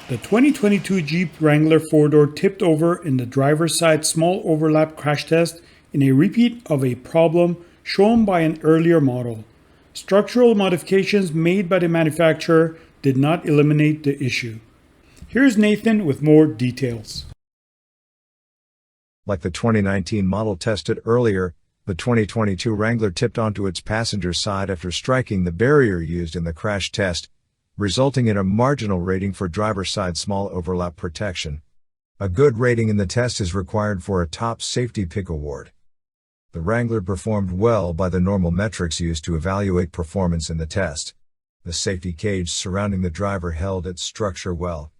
The 2022 Jeep Wrangler 4-door tipped over in the driver's side small overlap crash test in a repeat of a problem shown by an earlier model. Structural modifications made by the manufacturer did not eliminate the issue. Here's Nathan with more details. Like the 2019 model tested earlier, the 2022 Wrangler tipped onto its passenger side after striking the barrier used in the crash test, resulting in a marginal rating for driver's side small overlap protection. A good rating in the test is required for a top safety pick award. The Wrangler performed well by the normal metrics used to evaluate performance in the test. The safety cage surrounding the driver held its structure well.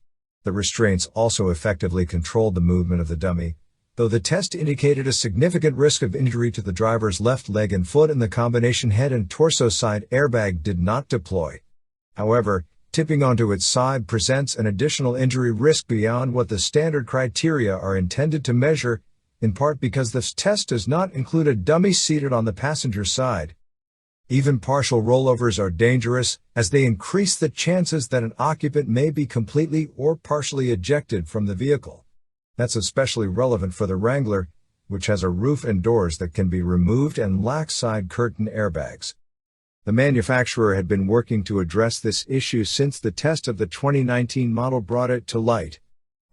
The restraints also effectively controlled the movement of the dummy, though the test indicated a significant risk of injury to the driver's left leg and foot, and the combination head and torso side airbag did not deploy. However, tipping onto its side presents an additional injury risk beyond what the standard criteria are intended to measure, in part because this test does not include a dummy seated on the passenger side. Even partial rollovers are dangerous, as they increase the chances that an occupant may be completely or partially ejected from the vehicle. That's especially relevant for the Wrangler, which has a roof and doors that can be removed and lacks side curtain airbags. The manufacturer had been working to address this issue since the test of the 2019 model brought it to light.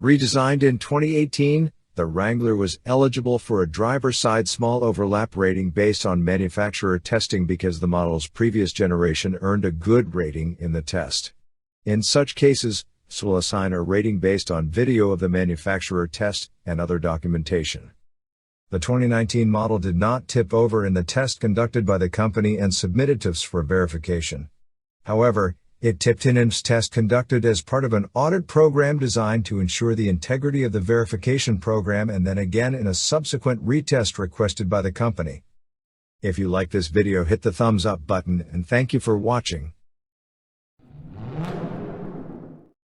Redesigned in 2018, the Wrangler was eligible for a driver's side small overlap rating based on manufacturer testing because the model's previous generation earned a good rating in the test. In such cases, SWS will assign a rating based on video of the manufacturer test and other documentation. The 2019 model did not tip over in the test conducted by the company and submitted TIFs for verification. However, it tipped in IIHS test conducted as part of an audit program designed to ensure the integrity of the verification program, and then again in a subsequent retest requested by the company. If you like this video, hit the thumbs up button, and thank you for watching.